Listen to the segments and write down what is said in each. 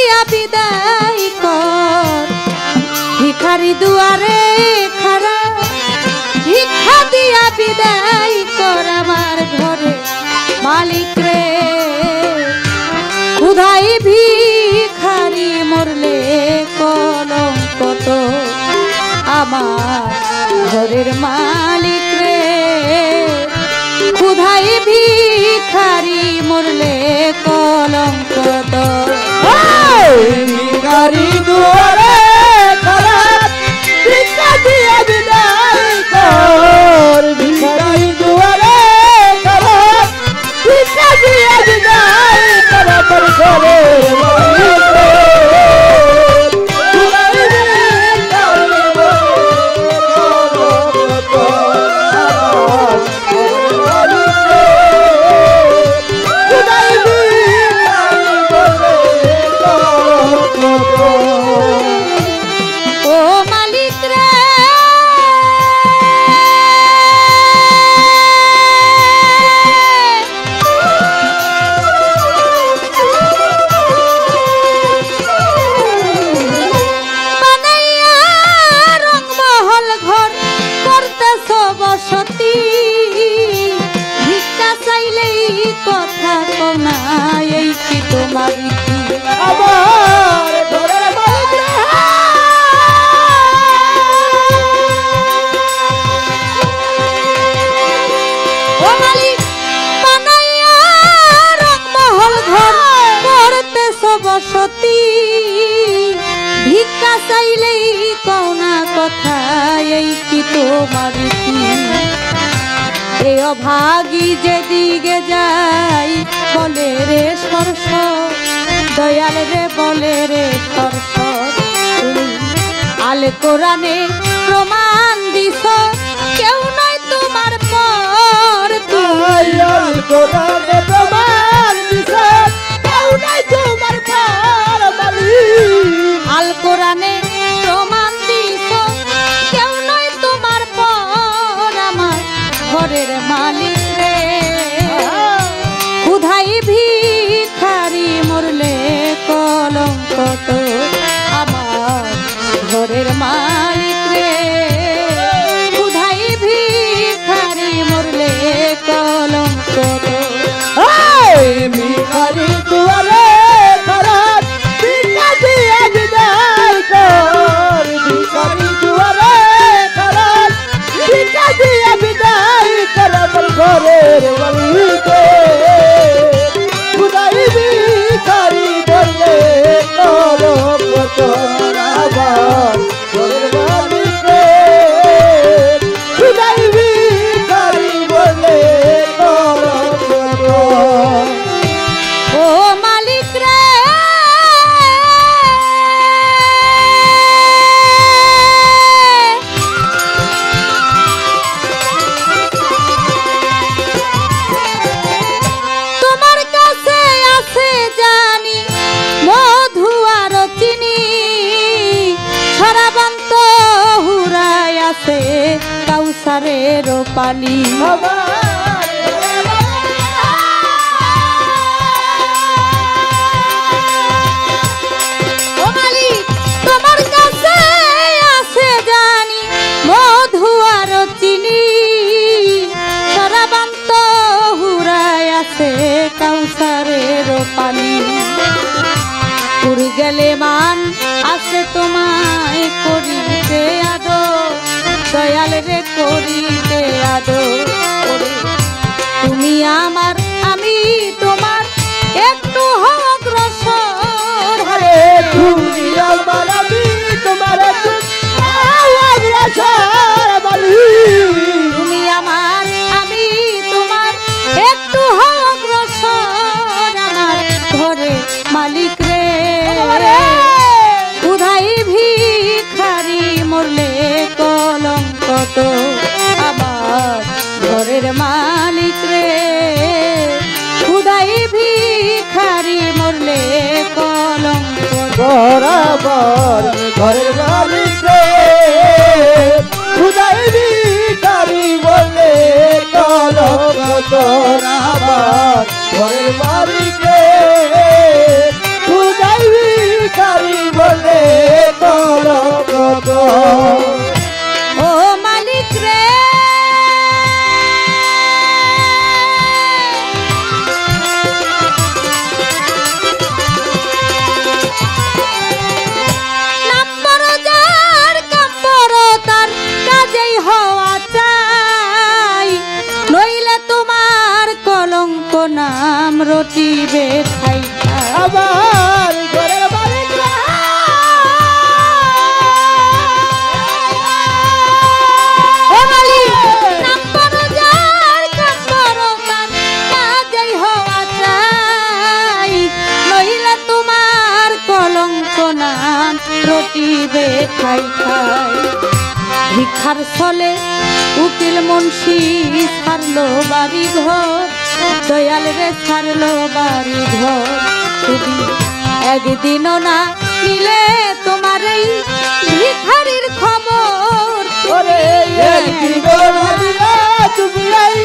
দিয়া বিদায় কর ভিখারি দুয়ারে খাড়া ভিক্ষা দিয়া বিদায় কর আমার ঘরে মালিক রে ক্ষুধায় ভিখারি মরলে কলঙ্ক তো আমার ঘরের মালিক রে ক্ষুধায় ভিখারি মরলে কলঙ্ক তো ভিখারি দুয়ারে খাড়া ভিক্ষা দিয়া বিদায় কর ভিখারি দুয়ারে খাড়া ভিক্ষা দিয়া বিদায় কর আমার ঘরের মালিক রে ভিক্ষা চাইলেই কওনা কথা এই কি তোমার এ অভাগী যেদিকে যাই বলে রে সরস দয়াল রে বলে রে সরস আল কোরআনে প্রমাণ দিছ কেউ নয় তোমার পর আল কোরআনে প্রমাণ দিছ কেউ নয় তোমার পর আল কোরআনে প্রমাণ দিছ কেউ নয় তোমার পর আমার ঘরের মালিক রে ক্ষুধায় ভিখারি মরলে কলঙ্ক তো আমার ঘরের মালিক রে ক্ষুধায় ভিখারি মরলে কলঙ্ক তো ভিখারি দুয়ারে খারাপ ভিক্ষা দিয়ে বিদায় কর ভিখারি দুয়ারে খারাপ ভিক্ষা দিয়ে বিদায় কর আমার ঘরের মালিক রে ক্ষুধায় ভিখারি বললে কলঙ্ক তো আমার ঘরের মালিক রে ক্ষুধায় ভিখারি বললে কলঙ্ক তো ও মালিক রে তোমার কাছে আছে জানি মধু আর চিনি সরাবন্ত হুরায় আছে কাউসারের পানি কাউসারের পানি পুরি গেলে মান আছে তোমায় করিতে আদো দয়াল রে করিতে আদো তুমি আমার আমি তোমার একটু অগ্রসর হরে তুমি আমার আমি তোমার একটু অগ্রসর বলি তুমি আমার আমি তোমার একটু মালিক রে ক্ষুধায় ভিখারি মরলে কলঙ্ক তো আমার ঘরের মালিক রে ক্ষুধায় ভিখারি মরলে কলঙ্ক বরাবর ঘরের মালিক রে ক্ষুধায় ভিখারি মরলে কলঙ্ক তো আমার ঘরের মালিক রে ক্ষুধায় ভিখারি বলে কলঙ্ক। ও মালিক রে নাম্বার যার কাম্বর তার কাজেই হওয়া চাই, নইলে তোমার কলঙ্ক নাম রটিবে ঠাই ঠাই। আমার ঘরের মালিক রে ও মালিক নাম্বার যার কাম্বর তার কাজেই হওয়া চাই, নইলে তোমার কলঙ্ক নাম রটিবে ঠাই ঠাই। ভিক্ষার ছলে উকিল মুন্সি ছাড়লো বাড়ি ঘর, দয়াল রে ছাড়লো বাড়ি ঘর। তুমি একদিনও না নিলে তোমার এই ভিখারির খবর। ওরে একদিন না দিলে তুমি এই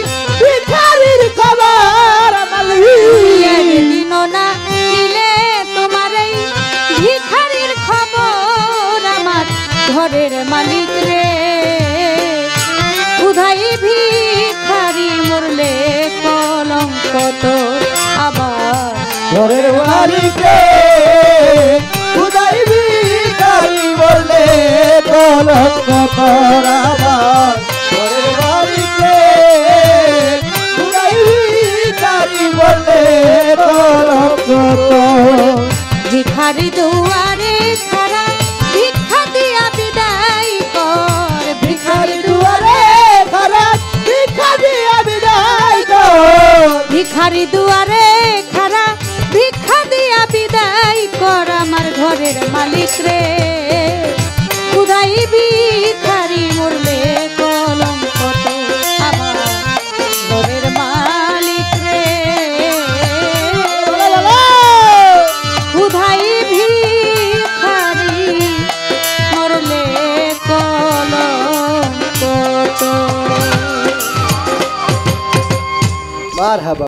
ভিখারির খবর। একদিনও না নিলে তোমার এই ভিখারির খবর। আমার ঘরের মালিক রে উধাই ভিখারি মরলে কলঙ্ক তো আবার। ঘরের মালিক রে খুদাই ভিখারি বলে কলঙ্ক তোর আমার। ঘরের মালিক রে খুদাই ভিখারি বলে কলঙ্ক তোর। ভিখারি দুয়ারে খারা ভিক্ষা দিয়া বিদায় কর। ভিখারি দুয়ারে খারাপ ভিক্ষা দিয়া বিদায় কর। ভিখারি দুয়ারে খারা ভিক্ষা দিয়া বিদায় কর। আমার ঘরের মালিক রে খুদাই ভিখারি মরলে কলঙ্ক তো আমার। ঘরের মালিক রে খুদাই ভিখারি মরলে কলঙ্ক তো। মারহাবা।